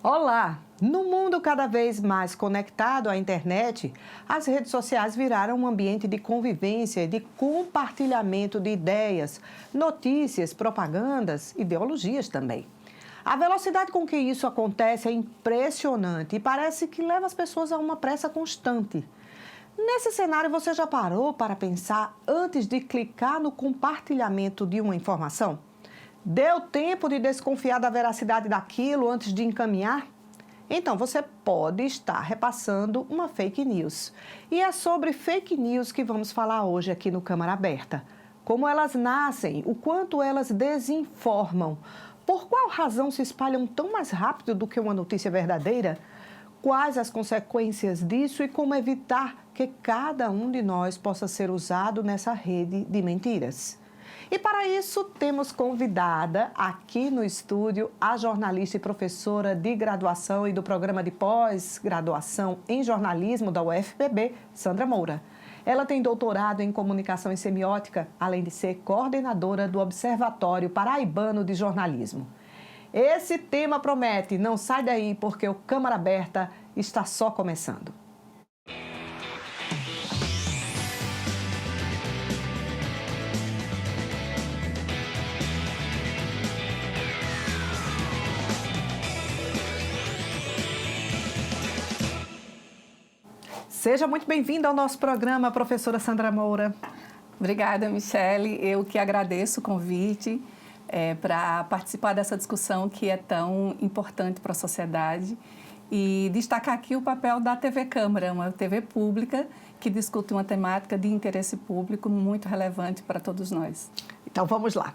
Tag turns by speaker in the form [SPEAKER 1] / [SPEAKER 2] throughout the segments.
[SPEAKER 1] Olá! No mundo cada vez mais conectado à internet, as redes sociais viraram um ambiente de convivência e de compartilhamento de ideias, notícias, propagandas, ideologias também. A velocidade com que isso acontece é impressionante e parece que leva as pessoas a uma pressa constante. Nesse cenário, você já parou para pensar antes de clicar no compartilhamento de uma informação? Deu tempo de desconfiar da veracidade daquilo antes de encaminhar? Então, você pode estar repassando uma fake news. E é sobre fake news que vamos falar hoje aqui no Câmara Aberta. Como elas nascem, o quanto elas desinformam, por qual razão se espalham tão mais rápido do que uma notícia verdadeira? Quais as consequências disso e como evitar que cada um de nós possa ser usado nessa rede de mentiras? E para isso temos convidada aqui no estúdio a jornalista e professora de graduação e do programa de pós-graduação em jornalismo da UFPB, Sandra Moura. Ela tem doutorado em comunicação e semiótica, além de ser coordenadora do Observatório Paraibano de Jornalismo. Esse tema promete, não sai daí porque o Câmara Aberta está só começando. Seja muito bem-vinda ao nosso programa, professora Sandra Moura.
[SPEAKER 2] Obrigada, Michele. Eu que agradeço o convite para participar dessa discussão que é tão importante para a sociedade e destacar aqui o papel da TV Câmara, uma TV pública que discute uma temática de interesse público muito relevante para todos nós.
[SPEAKER 1] Então, vamos lá.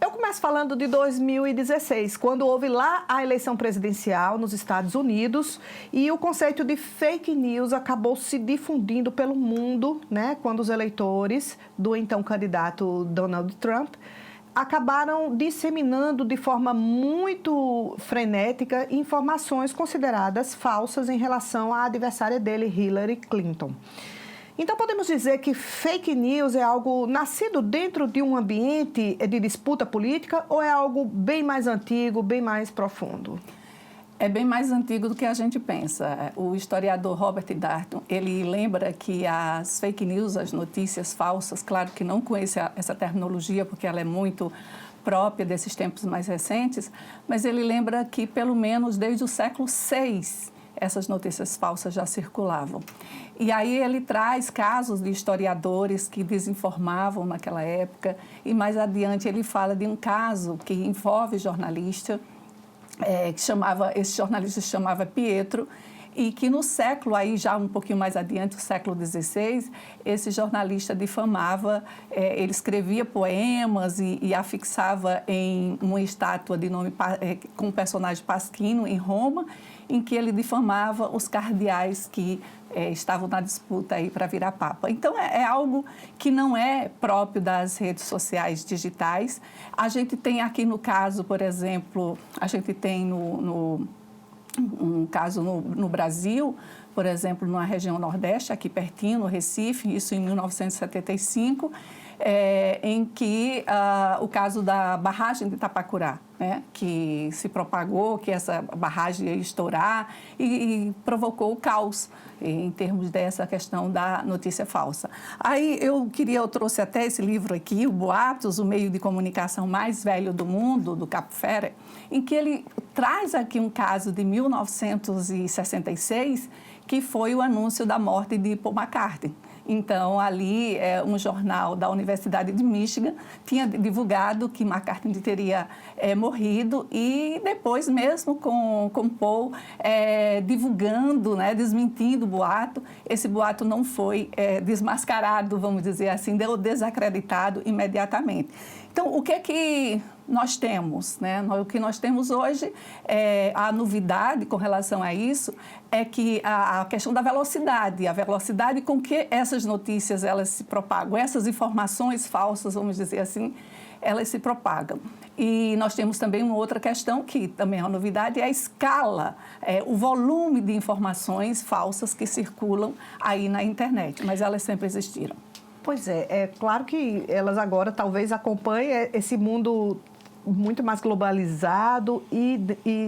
[SPEAKER 1] Eu começo falando de 2016, quando houve lá a eleição presidencial nos Estados Unidos e o conceito de fake news acabou se difundindo pelo mundo, né, quando os eleitores do então candidato Donald Trump acabaram disseminando de forma muito frenética informações consideradas falsas em relação à adversária dele, Hillary Clinton. Então, podemos dizer que fake news é algo nascido dentro de um ambiente de disputa política ou é algo bem mais antigo, bem mais profundo?
[SPEAKER 2] É bem mais antigo do que a gente pensa. O historiador Robert Darnton, ele lembra que as fake news, as notícias falsas, claro que não conhece essa terminologia porque ela é muito própria desses tempos mais recentes, mas ele lembra que pelo menos desde o século VI, essas notícias falsas já circulavam. E aí ele traz casos de historiadores que desinformavam naquela época e mais adiante ele fala de um caso que envolve jornalista, esse jornalista se chamava Pietro, e que no século, aí já um pouquinho mais adiante, o século XVI, esse jornalista difamava, ele escrevia poemas e afixava em uma estátua de nome com o personagem Pasquino, em Roma, em que ele difamava os cardeais que estavam na disputa aí para virar papa. Então, é algo que não é próprio das redes sociais digitais. A gente tem aqui no caso, por exemplo, a gente tem um caso no Brasil, por exemplo, na região Nordeste, aqui pertinho, no Recife, isso em 1975, em que o caso da barragem de Itapacurá, né, que se propagou que essa barragem ia estourar e provocou o caos em termos dessa questão da notícia falsa. Aí eu trouxe até esse livro aqui, o Boatos, o meio de comunicação mais velho do mundo, do Capo Ferre, em que ele traz aqui um caso de 1966, que foi o anúncio da morte de Paul McCartney. Então, ali, um jornal da Universidade de Michigan tinha divulgado que McCartney teria morrido e depois mesmo com Paul divulgando, né, desmentindo o boato, esse boato não foi desmascarado, vamos dizer assim, deu desacreditado imediatamente. Então, o que é que nós temos, né? O que nós temos hoje, a novidade com relação a isso é que a questão da velocidade, a velocidade com que essas notícias elas se propagam, essas informações falsas, vamos dizer assim, elas se propagam. E nós temos também uma outra questão que também é uma novidade, é a escala, o volume de informações falsas que circulam aí na internet, mas elas sempre existiram.
[SPEAKER 1] Pois é claro que elas agora talvez acompanhem esse mundo muito mais globalizado e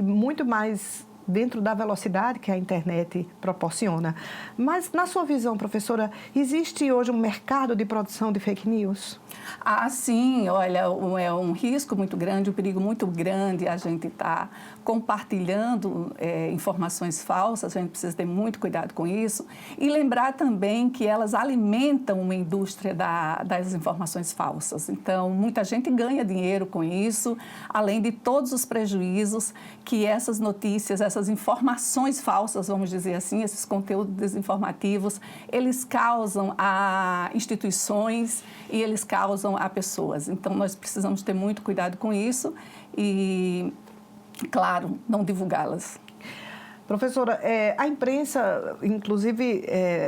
[SPEAKER 1] muito mais dentro da velocidade que a internet proporciona. Mas, na sua visão, professora, existe hoje um mercado de produção de fake news?
[SPEAKER 2] Ah, sim, olha, é um risco muito grande, um perigo muito grande a gente estar compartilhando informações falsas, a gente precisa ter muito cuidado com isso e lembrar também que elas alimentam uma indústria das informações falsas. Então, muita gente ganha dinheiro com isso, além de todos os prejuízos que essas notícias, essas informações falsas, vamos dizer assim, esses conteúdos desinformativos, eles causam a instituições e eles causam a pessoas. Então, nós precisamos ter muito cuidado com isso e, claro, não divulgá-las.
[SPEAKER 1] Professora, a imprensa, inclusive,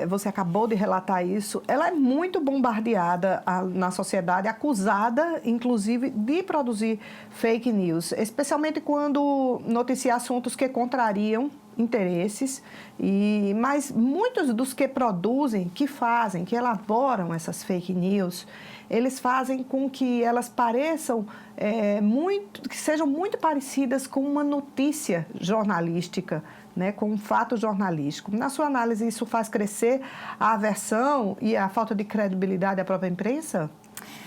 [SPEAKER 1] você acabou de relatar isso, ela é muito bombardeada na sociedade, acusada, inclusive, de produzir fake news, especialmente quando noticia assuntos que contrariam interesses, mas muitos dos que produzem, que fazem, que elaboram essas fake news, eles fazem com que elas pareçam que sejam muito parecidas com uma notícia jornalística, né, com um fato jornalístico. Na sua análise, isso faz crescer a aversão e a falta de credibilidade da própria imprensa?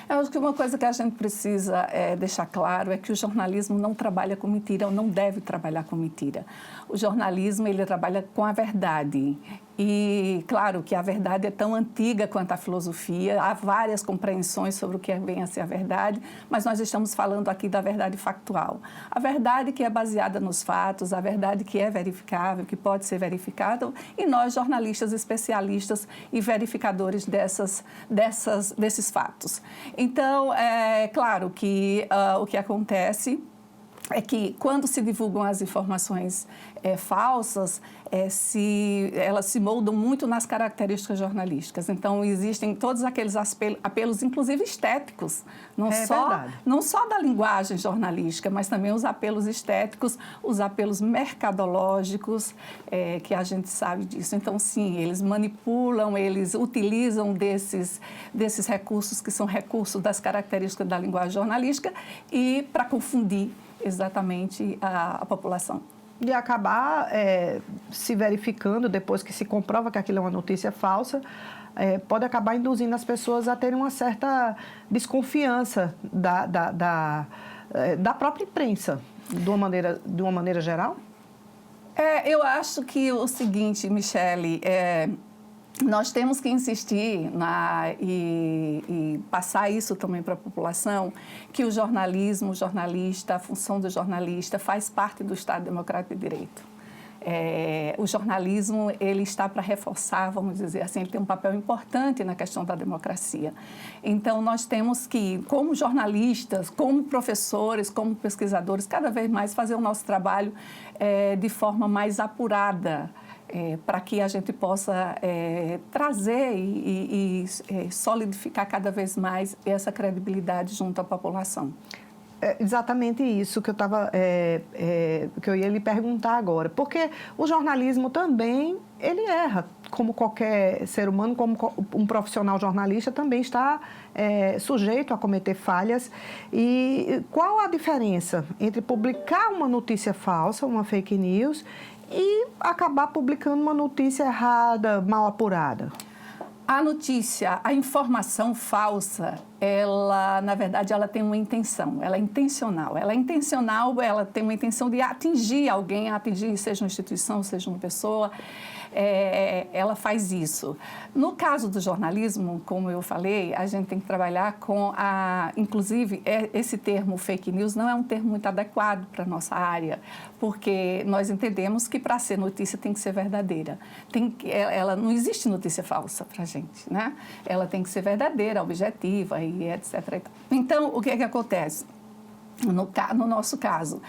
[SPEAKER 2] Eu acho que uma coisa que a gente precisa deixar claro é que o jornalismo não trabalha com mentira, ou não deve trabalhar com mentira. O jornalismo, ele trabalha com a verdade. E, claro, que a verdade é tão antiga quanto a filosofia, há várias compreensões sobre o que vem a ser a verdade, mas nós estamos falando aqui da verdade factual. A verdade que é baseada nos fatos, a verdade que é verificável, que pode ser verificada, e nós, jornalistas especialistas e verificadores desses fatos. Então, é claro que o que acontece é que, quando se divulgam as informações falsas, elas se moldam muito nas características jornalísticas. Então, existem todos aqueles apelos, inclusive estéticos, não só da linguagem jornalística, mas também os apelos estéticos, os apelos mercadológicos, que a gente sabe disso. Então, sim, eles manipulam, eles utilizam desses recursos que são recursos das características da linguagem jornalística e para confundir exatamente a população.
[SPEAKER 1] E acabar se verificando, depois que se comprova que aquilo é uma notícia falsa, pode acabar induzindo as pessoas a terem uma certa desconfiança da própria imprensa, de uma maneira geral?
[SPEAKER 2] Eu acho que o seguinte, Michele, nós temos que insistir e passar isso também para a população, que o jornalismo, o jornalista, a função do jornalista faz parte do Estado Democrático de Direito. O jornalismo, ele está para reforçar, vamos dizer assim, ele tem um papel importante na questão da democracia. Então, nós temos que, como jornalistas, como professores, como pesquisadores, cada vez mais fazer o nosso trabalho de forma mais apurada, para que a gente possa trazer e solidificar cada vez mais essa credibilidade junto à população.
[SPEAKER 1] É exatamente isso que eu ia lhe perguntar agora, porque o jornalismo também, ele erra, como qualquer ser humano, como um profissional jornalista também está sujeito a cometer falhas. E qual a diferença entre publicar uma notícia falsa, uma fake news, e acabar publicando uma notícia errada, mal apurada?
[SPEAKER 2] A notícia, a informação falsa, na verdade, ela tem uma intenção, ela é intencional. Ela tem uma intenção de atingir alguém, seja uma instituição, seja uma pessoa. Ela faz isso. No caso do jornalismo, como eu falei, a gente tem que trabalhar com inclusive, esse termo fake news não é um termo muito adequado para a nossa área, porque nós entendemos que para ser notícia tem que ser verdadeira. Ela não existe notícia falsa para a gente, né? Ela tem que ser verdadeira, objetiva e etc. Então, o que é que acontece? No nosso caso,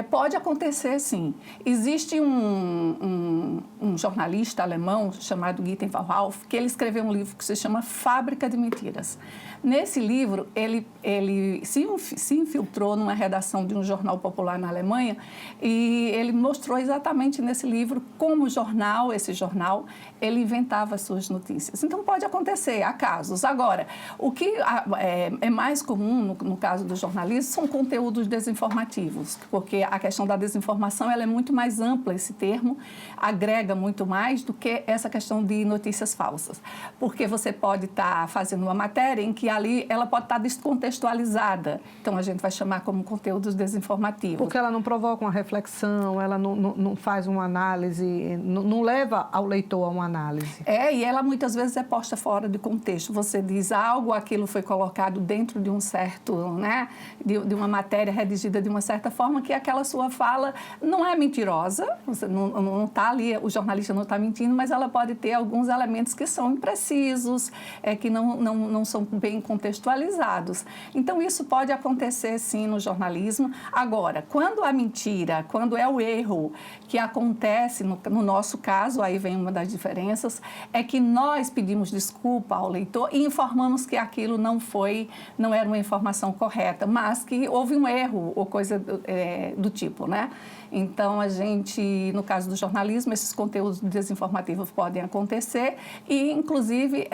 [SPEAKER 2] pode acontecer, sim. Existe um jornalista alemão chamado Günter Wallraff, que ele escreveu um livro que se chama Fábrica de Mentiras. Nesse livro, ele se infiltrou numa redação de um jornal popular na Alemanha e ele mostrou exatamente nesse livro como esse jornal, ele inventava as suas notícias. Então, pode acontecer, há casos. Agora, o que é mais comum no caso do jornalismo são conteúdos conteúdos desinformativos, porque a questão da desinformação ela é muito mais ampla, esse termo agrega muito mais do que essa questão de notícias falsas, porque você pode estar fazendo uma matéria em que ali ela pode estar descontextualizada, então a gente vai chamar como conteúdos desinformativos.
[SPEAKER 1] Porque ela não provoca uma reflexão, ela não faz uma análise, não leva ao leitor a uma análise.
[SPEAKER 2] E ela muitas vezes é posta fora de contexto. Você diz algo, aquilo foi colocado dentro de um certo, né, de uma matéria redigida de uma certa forma, que aquela sua fala não é mentirosa, você não está ali, o jornalista não está mentindo, mas ela pode ter alguns elementos que são imprecisos, que não são bem contextualizados. Então, isso pode acontecer, sim, no jornalismo. Agora, quando a mentira, quando é o erro que acontece, no nosso caso, aí vem uma das diferenças, é que nós pedimos desculpa ao leitor e informamos que aquilo não era uma informação correta, mas que houve um erro ou coisa do tipo, né? Então, a gente, no caso do jornalismo, esses conteúdos desinformativos podem acontecer e, inclusive,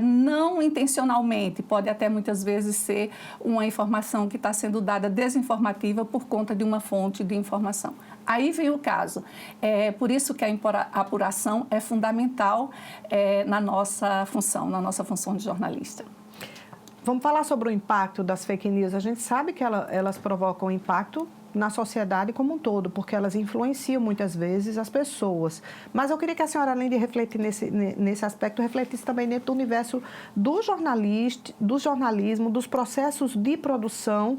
[SPEAKER 2] não intencionalmente, pode até muitas vezes ser uma informação que está sendo dada desinformativa por conta de uma fonte de informação. Aí vem o caso. Por isso que a apuração é fundamental na nossa função de jornalista.
[SPEAKER 1] Vamos falar sobre o impacto das fake news. A gente sabe que elas provocam impacto na sociedade como um todo, porque elas influenciam muitas vezes as pessoas. Mas eu queria que a senhora, além de refletir nesse aspecto, refletisse também dentro do universo do jornalismo, dos processos de produção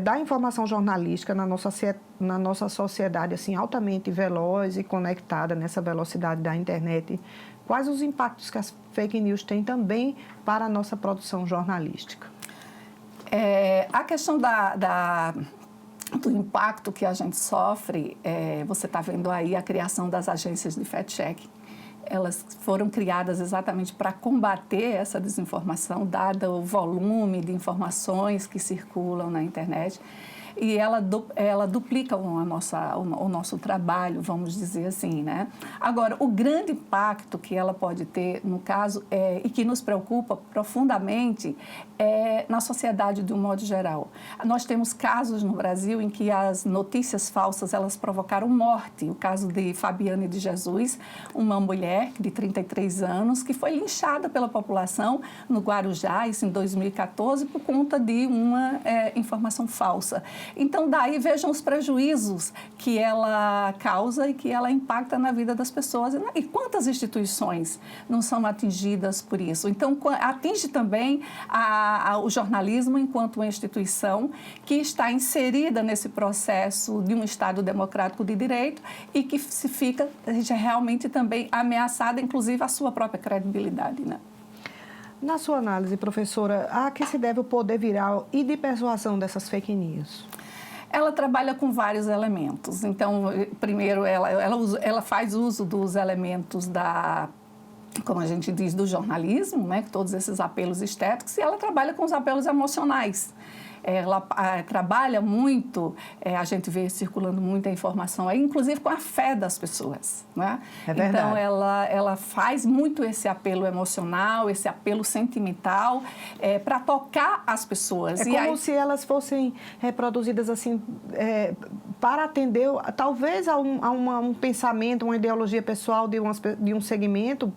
[SPEAKER 1] da informação jornalística na nossa sociedade assim, altamente veloz e conectada nessa velocidade da internet. Quais os impactos que as fake news têm também para a nossa produção jornalística?
[SPEAKER 2] A questão do impacto que a gente sofre, você está vendo aí a criação das agências de fact-check. Elas foram criadas exatamente para combater essa desinformação, dado o volume de informações que circulam na internet. E ela duplica o nosso trabalho, vamos dizer assim, né? Agora, o grande impacto que ela pode ter, no caso, e que nos preocupa profundamente, na sociedade de um modo geral. Nós temos casos no Brasil em que as notícias falsas, elas provocaram morte. O caso de Fabiane de Jesus, uma mulher de 33 anos, que foi linchada pela população no Guarujá, isso em 2014, por conta de uma informação falsa. Então, daí vejam os prejuízos que ela causa e que ela impacta na vida das pessoas. E quantas instituições não são atingidas por isso? Então, atinge também o jornalismo enquanto uma instituição que está inserida nesse processo de um Estado democrático de direito e que se fica realmente também ameaçada, inclusive, a sua própria credibilidade, né?
[SPEAKER 1] Na sua análise, professora, a que se deve o poder viral e de persuasão dessas fake news?
[SPEAKER 2] Ela trabalha com vários elementos. Então, primeiro, ela faz uso dos elementos como a gente diz, do jornalismo, né? Todos esses apelos estéticos, e ela trabalha com os apelos emocionais. Ela trabalha muito, a gente vê circulando muita informação aí, inclusive com a fé das pessoas, né?
[SPEAKER 1] É verdade.
[SPEAKER 2] Então, ela faz muito esse apelo emocional, esse apelo sentimental, para tocar as pessoas.
[SPEAKER 1] Como se elas fossem reproduzidas assim, para atender, talvez, a um pensamento, uma ideologia pessoal de um segmento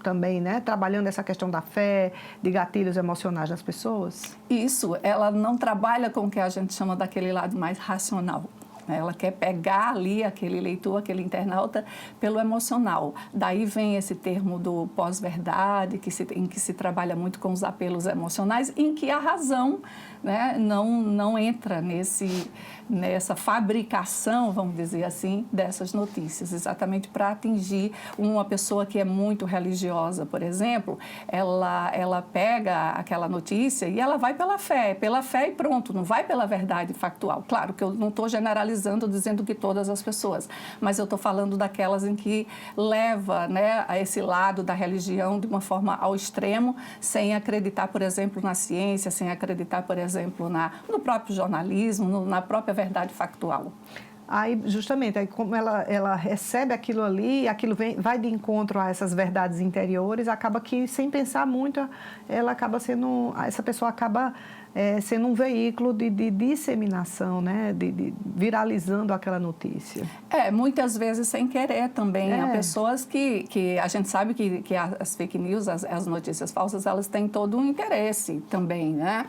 [SPEAKER 1] também, né? Trabalhando essa questão da fé, de gatilhos emocionais das pessoas.
[SPEAKER 2] Isso, ela não trabalha com o que a gente chama daquele lado mais racional. Ela quer pegar ali aquele leitor, aquele internauta, pelo emocional. Daí vem esse termo do pós-verdade, em que se trabalha muito com os apelos emocionais, em que a razão, né, não entra nessa fabricação, vamos dizer assim, dessas notícias, exatamente para atingir uma pessoa que é muito religiosa, por exemplo. Ela pega aquela notícia e ela vai pela fé e pronto, não vai pela verdade factual. Claro que eu não estou generalizando, dizendo que todas as pessoas, mas eu estou falando daquelas em que leva, né, a esse lado da religião de uma forma ao extremo, sem acreditar, por exemplo, na ciência, sem acreditar, por exemplo, no próprio jornalismo, na própria verdade factual.
[SPEAKER 1] Aí, justamente, aí como ela recebe aquilo ali, aquilo vai de encontro a essas verdades interiores, acaba que, sem pensar muito, essa pessoa acaba sendo um veículo de disseminação, né? De viralizando aquela notícia.
[SPEAKER 2] Muitas vezes sem querer também. Há pessoas que a gente sabe que as fake news, as notícias falsas, elas têm todo um interesse também, né?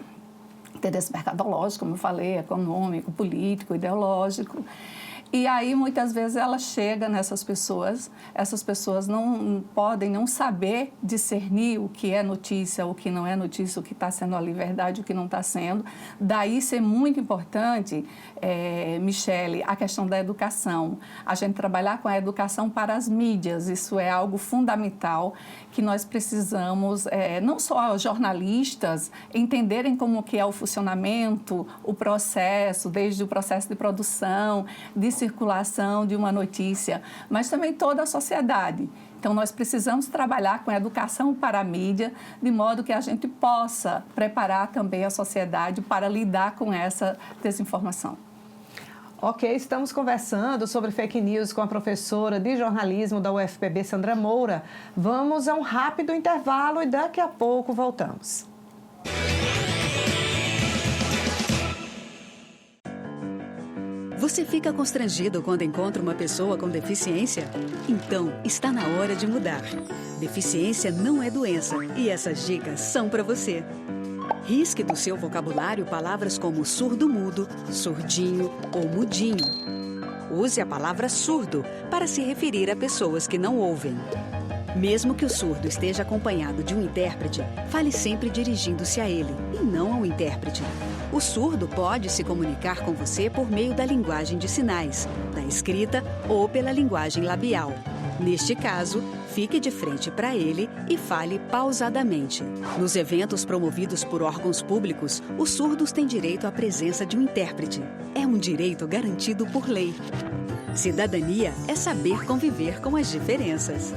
[SPEAKER 2] Interesse mercadológico, como eu falei, econômico, político, ideológico. E aí, muitas vezes, ela chega nessas pessoas, essas pessoas não podem não saber discernir o que é notícia, o que não é notícia, o que está sendo ali verdade, o que não está sendo. Daí ser muito importante, Michele, a questão da educação. A gente trabalhar com a educação para as mídias, isso é algo fundamental que nós precisamos, não só jornalistas, entenderem como que é o funcionamento, o processo, desde o processo de produção, de circulação de uma notícia, mas também toda a sociedade. Então, nós precisamos trabalhar com a educação para a mídia, de modo que a gente possa preparar também a sociedade para lidar com essa desinformação.
[SPEAKER 1] Ok, estamos conversando sobre fake news com a professora de jornalismo da UFPB, Sandra Moura. Vamos a um rápido intervalo e daqui a pouco voltamos.
[SPEAKER 3] Você fica constrangido quando encontra uma pessoa com deficiência? Então, está na hora de mudar. Deficiência não é doença e essas dicas são para você. Risque do seu vocabulário palavras como surdo-mudo, surdinho ou mudinho. Use a palavra surdo para se referir a pessoas que não ouvem. Mesmo que o surdo esteja acompanhado de um intérprete, fale sempre dirigindo-se a ele e não ao intérprete. O surdo pode se comunicar com você por meio da linguagem de sinais, da escrita ou pela linguagem labial. Neste caso, fique de frente para ele e fale pausadamente. Nos eventos promovidos por órgãos públicos, os surdos têm direito à presença de um intérprete. É um direito garantido por lei. Cidadania é saber conviver com as diferenças.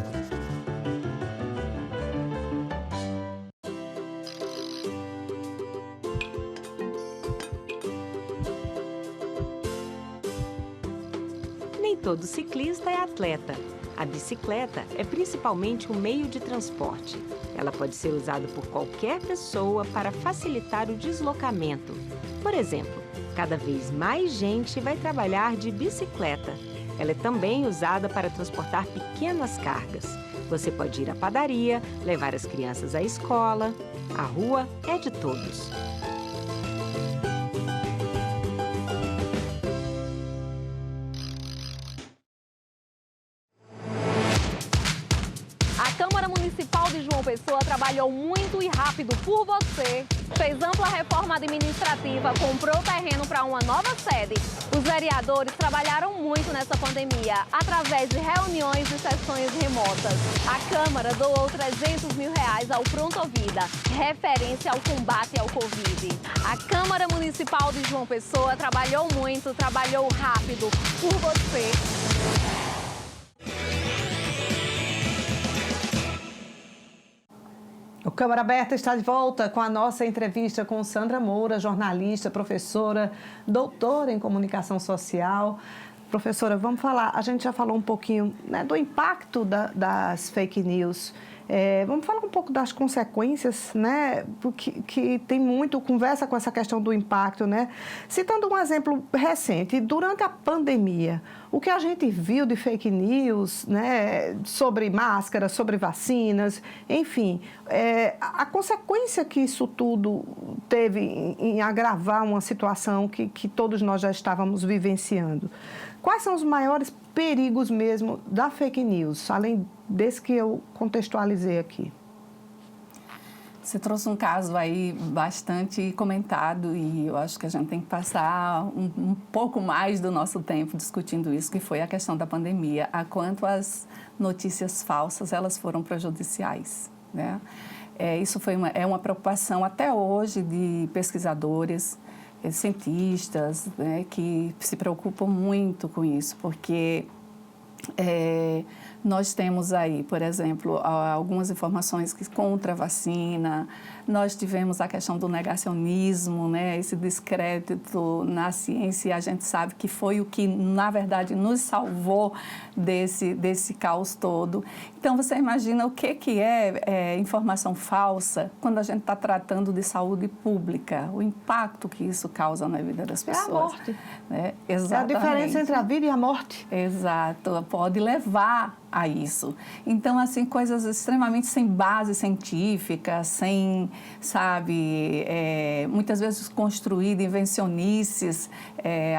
[SPEAKER 4] Nem todo ciclista é atleta. A bicicleta é principalmente um meio de transporte. Ela pode ser usada por qualquer pessoa para facilitar o deslocamento. Por exemplo, cada vez mais gente vai trabalhar de bicicleta. Ela é também usada para transportar pequenas cargas. Você pode ir à padaria, levar as crianças à escola. A rua é de todos.
[SPEAKER 5] A Câmara Municipal de João Pessoa trabalhou muito e rápido por você. Fez ampla reforma administrativa, comprou terreno para uma nova sede. Os vereadores trabalharam muito nessa pandemia, através de reuniões e sessões remotas. A Câmara doou R$300 mil ao Prontovida, referência ao combate ao Covid. A Câmara Municipal de João Pessoa trabalhou muito, trabalhou rápido por você.
[SPEAKER 1] O Câmara Aberta está de volta com a nossa entrevista com Sandra Moura, jornalista, professora, doutora em comunicação social. Professora, vamos falar, a gente já falou um pouquinho, né, do impacto das fake news. Vamos falar um pouco das consequências, né? Porque que tem muito, conversa com essa questão do impacto, né? Citando um exemplo recente, durante a pandemia, o que a gente viu de fake news, né, sobre máscaras, sobre vacinas, enfim, a consequência que isso tudo teve em agravar uma situação que todos nós já estávamos vivenciando. Quais são os maiores perigos mesmo da fake news, além desse que eu contextualizei aqui?
[SPEAKER 2] Você trouxe um caso aí bastante comentado e eu acho que a gente tem que passar um pouco mais do nosso tempo discutindo isso, que foi a questão da pandemia, a quanto as notícias falsas elas foram prejudiciais, né? Isso é uma preocupação até hoje de pesquisadores, cientistas, né, que se preocupam muito com isso, porque Nós temos aí, por exemplo, algumas informações contra a vacina. Nós tivemos a questão do negacionismo, né? Esse descrédito na ciência, e a gente sabe que foi o que, na verdade, nos salvou desse caos todo. Então, você imagina o que é informação falsa quando a gente está tratando de saúde pública, o impacto que isso causa na vida das pessoas.
[SPEAKER 1] É a morte.
[SPEAKER 2] Né? Exatamente.
[SPEAKER 1] É a diferença entre a vida e a morte.
[SPEAKER 2] Exato, pode levar a isso. Então, assim, coisas extremamente sem base científica, sem, sabe, muitas vezes construídas, invencionices,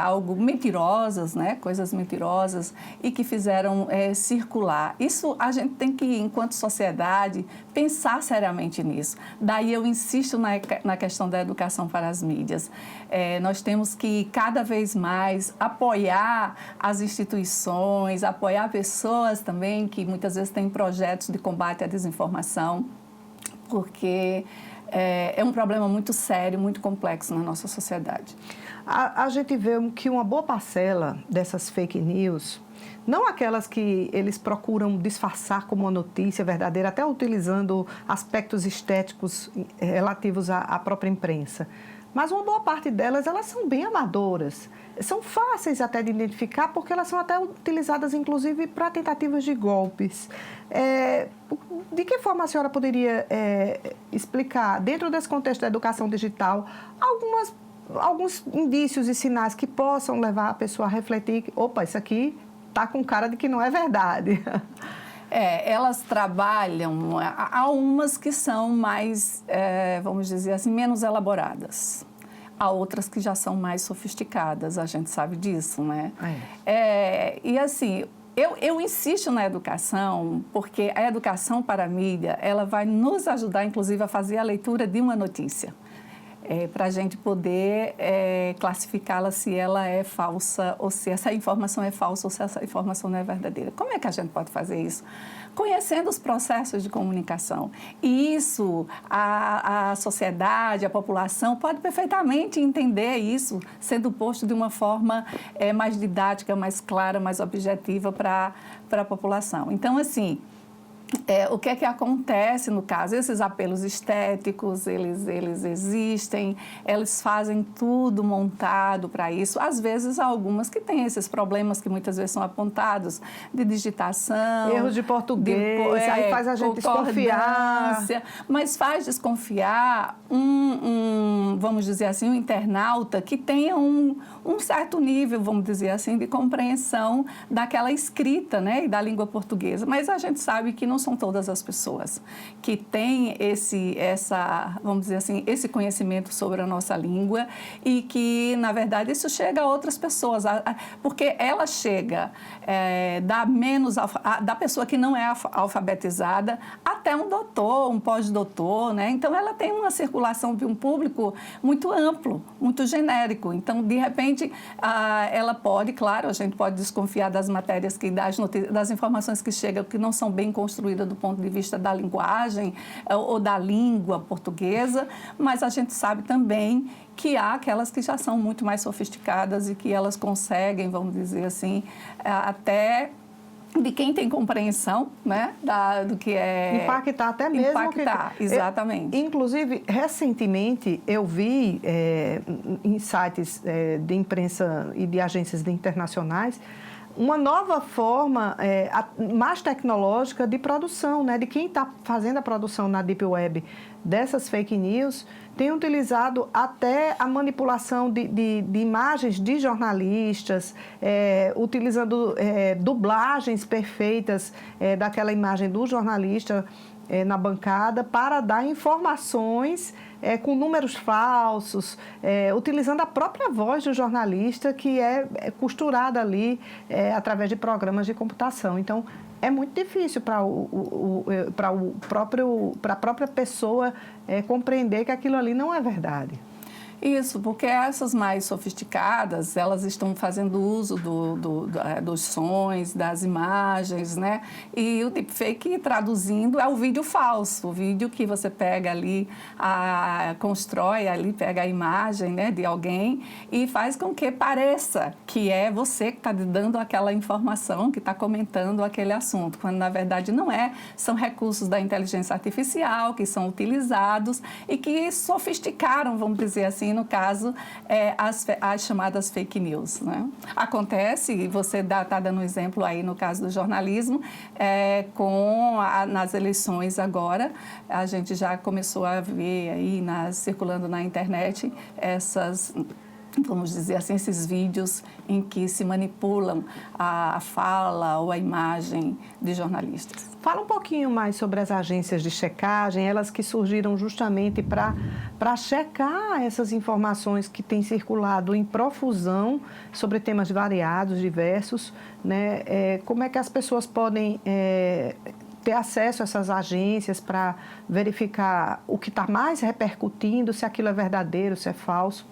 [SPEAKER 2] algo mentirosas, né, coisas mentirosas, e que fizeram circular. Isso a gente tem que, enquanto sociedade, pensar seriamente nisso. Daí eu insisto na questão da educação para as mídias. Nós temos que, cada vez mais, apoiar as instituições, apoiar pessoas também que muitas vezes têm projetos de combate à desinformação, porque é um problema muito sério, muito complexo na nossa sociedade.
[SPEAKER 1] A gente vê que uma boa parcela dessas fake news, não aquelas que eles procuram disfarçar como uma notícia verdadeira, até utilizando aspectos estéticos relativos à própria imprensa, mas uma boa parte delas, elas são bem amadoras. São fáceis até de identificar, porque elas são até utilizadas, inclusive, para tentativas de golpes. De que forma a senhora poderia explicar, dentro desse contexto da educação digital, alguns indícios e sinais que possam levar a pessoa a refletir, opa, isso aqui está com cara de que não é verdade?
[SPEAKER 2] Elas trabalham, há umas que são mais, vamos dizer assim, menos elaboradas. Há outras que já são mais sofisticadas, a gente sabe disso, né? E assim, eu insisto na educação, porque a educação para a mídia, ela vai nos ajudar, inclusive, a fazer a leitura de uma notícia. Para a gente poder classificá-la se ela é falsa, ou se essa informação é falsa, ou se essa informação não é verdadeira. Como é que a gente pode fazer isso? Conhecendo os processos de comunicação. E isso, a sociedade, a população pode perfeitamente entender isso, sendo posto de uma forma mais didática, mais clara, mais objetiva para a população. Então, assim, o que é que acontece no caso? Esses apelos estéticos, eles existem, eles fazem tudo montado para isso. Às vezes, há algumas que têm esses problemas que muitas vezes são apontados, de digitação.
[SPEAKER 1] Erros de português, aí faz a gente desconfiar.
[SPEAKER 2] Mas faz desconfiar vamos dizer assim, um internauta que tenha um certo nível, vamos dizer assim, de compreensão daquela escrita, né, e da língua portuguesa. Mas a gente sabe que não são todas as pessoas que têm vamos dizer assim, esse conhecimento sobre a nossa língua, e que, na verdade, isso chega a outras pessoas, porque ela chega da pessoa que não é alfabetizada até um doutor, um pós-doutor, né? Então, ela tem uma circulação de um público muito amplo, muito genérico. Então, de repente, ela pode, claro, a gente pode desconfiar das matérias, das informações que chegam, que não são bem construídas do ponto de vista da linguagem ou da língua portuguesa, mas a gente sabe também que há aquelas que já são muito mais sofisticadas e que elas conseguem, vamos dizer assim, até de quem tem compreensão, né, do que é...
[SPEAKER 1] Impactar até mesmo...
[SPEAKER 2] Impactar, exatamente.
[SPEAKER 1] Inclusive, recentemente, eu vi em sites de imprensa e de agências internacionais uma nova forma mais tecnológica de produção, né? De quem está fazendo a produção na Deep Web dessas fake news, tem utilizado até a manipulação de imagens de jornalistas, utilizando dublagens perfeitas daquela imagem do jornalista na bancada para dar informações com números falsos, utilizando a própria voz do jornalista, que é costurada ali através de programas de computação. Então, é muito difícil para a própria pessoa compreender que aquilo ali não é verdade.
[SPEAKER 2] Isso, porque essas mais sofisticadas, elas estão fazendo uso dos sons, das imagens, né? E o deepfake, traduzindo, é o vídeo falso, o vídeo que você pega ali, constrói ali, pega a imagem, né, de alguém e faz com que pareça que é você que está dando aquela informação, que está comentando aquele assunto, quando na verdade não é. São recursos da inteligência artificial que são utilizados e que sofisticaram, vamos dizer assim, no caso, as chamadas fake news, né? Acontece, e você está dando um exemplo aí no caso do jornalismo, nas eleições agora, a gente já começou a ver aí, circulando na internet, vamos dizer assim, esses vídeos em que se manipulam a fala ou a imagem de jornalistas.
[SPEAKER 1] Fala um pouquinho mais sobre as agências de checagem, elas que surgiram justamente para checar essas informações que têm circulado em profusão sobre temas variados, diversos, né? Como é que as pessoas podem ter acesso a essas agências para verificar o que está mais repercutindo, se aquilo é verdadeiro, se é falso?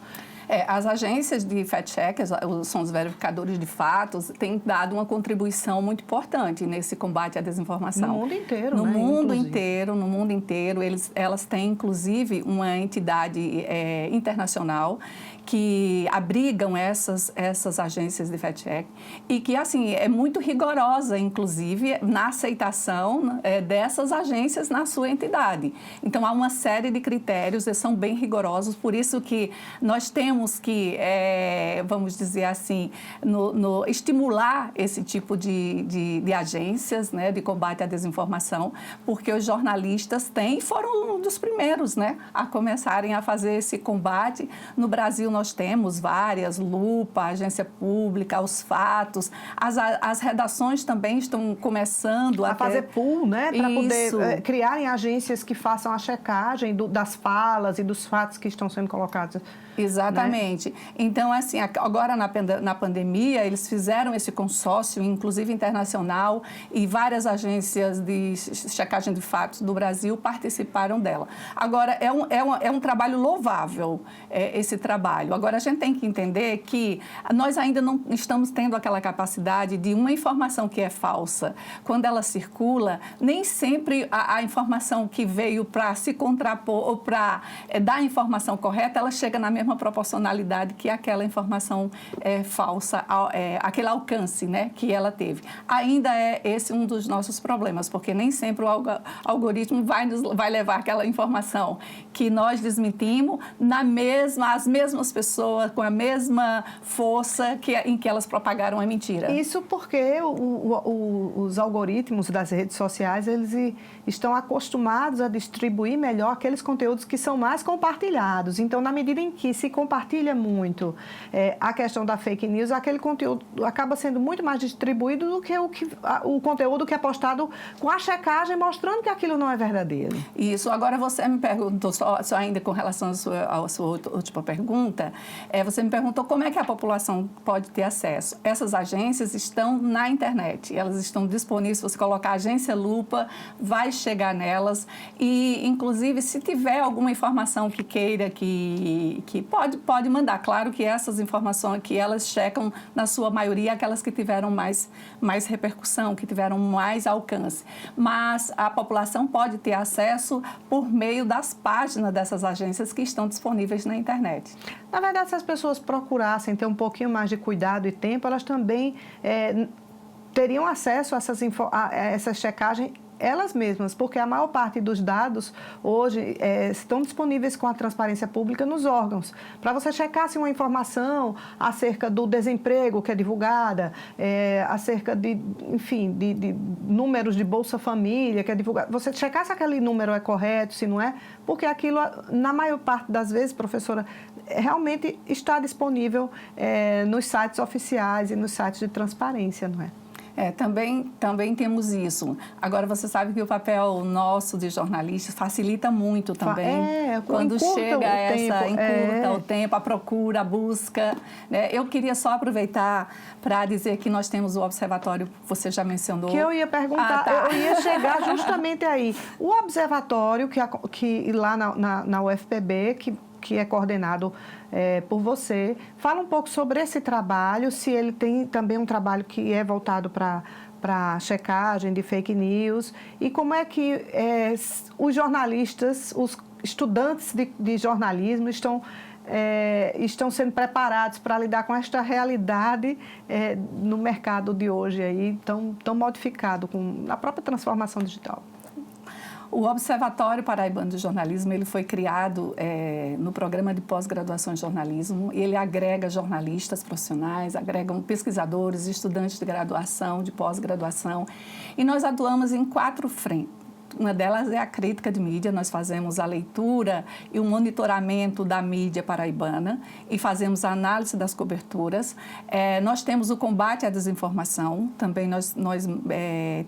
[SPEAKER 2] As agências de fact-checkers, são os verificadores de fatos, têm dado uma contribuição muito importante nesse combate à desinformação.
[SPEAKER 1] No mundo inteiro,
[SPEAKER 2] no
[SPEAKER 1] né?
[SPEAKER 2] mundo inteiro, no mundo inteiro. Elas têm, inclusive, uma entidade internacional que abrigam essas agências de fact-check e que, assim, é muito rigorosa, inclusive, na aceitação dessas agências na sua entidade. Então, há uma série de critérios, eles são bem rigorosos, por isso que nós temos que, vamos dizer assim, estimular esse tipo de agências, né, de combate à desinformação, porque os jornalistas foram um dos primeiros, né, a começarem a fazer esse combate. No Brasil, nós temos várias, Lupa, Agência Pública, Os Fatos, as redações também estão começando
[SPEAKER 1] a fazer pool, né, para poder criarem agências que façam a checagem das falas e dos fatos que estão sendo colocados.
[SPEAKER 2] Exatamente. Né? Então, assim, agora na pandemia, eles fizeram esse consórcio, inclusive internacional, e várias agências de checagem de fatos do Brasil participaram dela. Agora, é um trabalho louvável, esse trabalho. Agora, a gente tem que entender que nós ainda não estamos tendo aquela capacidade de uma informação que é falsa. Quando ela circula, nem sempre a informação que veio para se contrapor ou para dar a informação correta, ela chega na mesma proporcionalidade que aquela informação falsa, aquele alcance, né, que ela teve. Ainda é esse um dos nossos problemas, porque nem sempre o algoritmo vai levar aquela informação que nós desmentimos as mesmas pessoas, com a mesma força em que elas propagaram a mentira.
[SPEAKER 1] Isso porque os algoritmos das redes sociais, eles estão acostumados a distribuir melhor aqueles conteúdos que são mais compartilhados. Então, na medida em que se compartilha muito a questão da fake news, aquele conteúdo acaba sendo muito mais distribuído do que o conteúdo que é postado com a checagem, mostrando que aquilo não é verdadeiro.
[SPEAKER 2] Isso. Agora, você me perguntou, só ainda com relação à sua última pergunta, você me perguntou como é que a população pode ter acesso. Essas agências estão na internet, elas estão disponíveis. Se você colocar Agência Lupa, vai chegar nelas e, inclusive, se tiver alguma informação que queira que pode mandar. Claro que essas informações aqui, elas checam, na sua maioria, aquelas que tiveram mais repercussão, que tiveram mais alcance. Mas a população pode ter acesso por meio das páginas dessas agências que estão disponíveis na internet.
[SPEAKER 1] Na verdade, se as pessoas procurassem ter um pouquinho mais de cuidado e tempo, elas também teriam acesso a essa checagem elas mesmas, porque a maior parte dos dados hoje estão disponíveis com a transparência pública nos órgãos. Para você checar se uma informação acerca do desemprego que é divulgada, acerca de números de Bolsa Família que é divulgado, você checar se aquele número é correto, se não é, porque aquilo, na maior parte das vezes, professora, realmente está disponível nos sites oficiais e nos sites de transparência, não é?
[SPEAKER 2] Também temos isso. Agora, você sabe que o papel nosso de jornalistas facilita muito também. Quando chega encurta o tempo, a procura, a busca. Né? Eu queria só aproveitar para dizer que nós temos o observatório, você já mencionou.
[SPEAKER 1] Que eu ia perguntar, eu ia chegar justamente aí. O observatório que lá na UFPB, que que é coordenado por você. Fala um pouco sobre esse trabalho, se ele tem também um trabalho que é voltado para checagem de fake news e como é que os jornalistas, os estudantes de jornalismo estão sendo preparados para lidar com esta realidade no mercado de hoje aí, tão modificado com a própria transformação digital.
[SPEAKER 2] O Observatório Paraibano de Jornalismo ele foi criado no programa de pós-graduação em jornalismo. Ele agrega jornalistas profissionais, agrega pesquisadores, estudantes de graduação, de pós-graduação. E nós atuamos em 4 frentes. Uma delas é a crítica de mídia, nós fazemos a leitura e o monitoramento da mídia paraibana e fazemos a análise das coberturas. Nós temos o combate à desinformação, também nós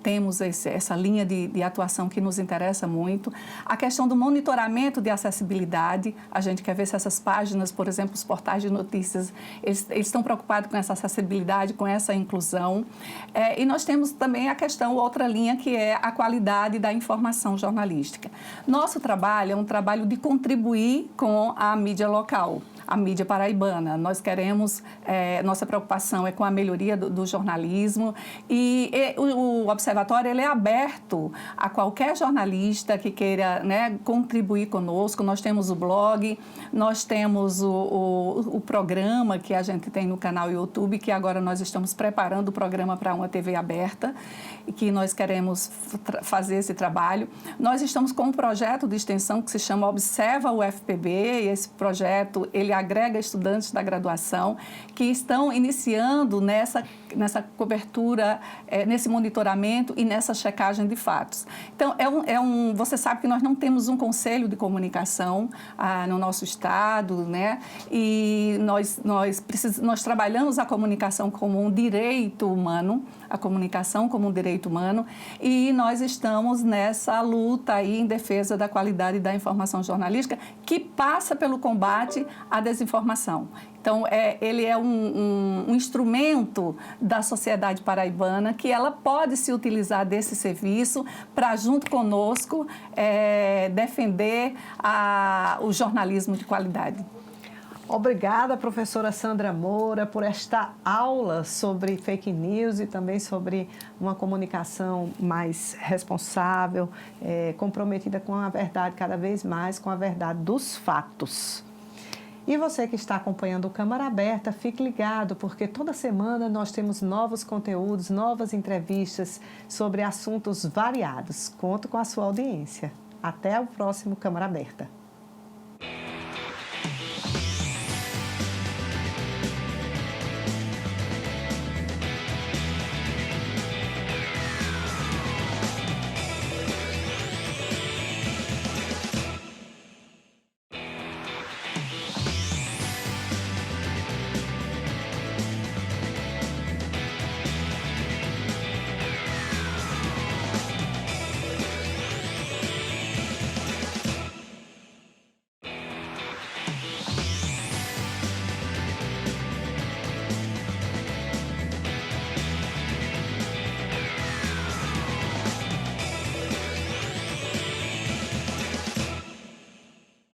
[SPEAKER 2] temos essa linha de atuação que nos interessa muito. A questão do monitoramento de acessibilidade, a gente quer ver se essas páginas, por exemplo, os portais de notícias, eles estão preocupados com essa acessibilidade, com essa inclusão. E nós temos também a questão, outra linha, que é a qualidade da informação jornalística. Nosso trabalho é um trabalho de contribuir com a mídia local, a mídia paraibana. Nós queremos, nossa preocupação é com a melhoria do jornalismo e o Observatório ele é aberto a qualquer jornalista que queira, né, contribuir conosco. Nós temos o blog, nós temos o programa que a gente tem no canal YouTube, que agora nós estamos preparando o programa para uma TV aberta e que nós queremos fazer esse trabalho. Nós estamos com um projeto de extensão que se chama Observa UFPB e esse projeto ele agrega estudantes da graduação que estão iniciando nessa cobertura, nesse monitoramento e nessa checagem de fatos. Então, você sabe que nós não temos um conselho de comunicação no nosso estado, né? E nós trabalhamos a comunicação como um direito humano, a comunicação como um direito humano, e nós estamos nessa luta aí em defesa da qualidade da informação jornalística que passa pelo combate à desinformação. Então, ele é um instrumento da sociedade paraibana que ela pode se utilizar desse serviço para, junto conosco, defender o jornalismo de qualidade.
[SPEAKER 1] Obrigada, professora Sandra Moura, por esta aula sobre fake news e também sobre uma comunicação mais responsável, comprometida com a verdade, cada vez mais com a verdade dos fatos. E você que está acompanhando o Câmara Aberta, fique ligado, porque toda semana nós temos novos conteúdos, novas entrevistas sobre assuntos variados. Conto com a sua audiência. Até o próximo Câmara Aberta.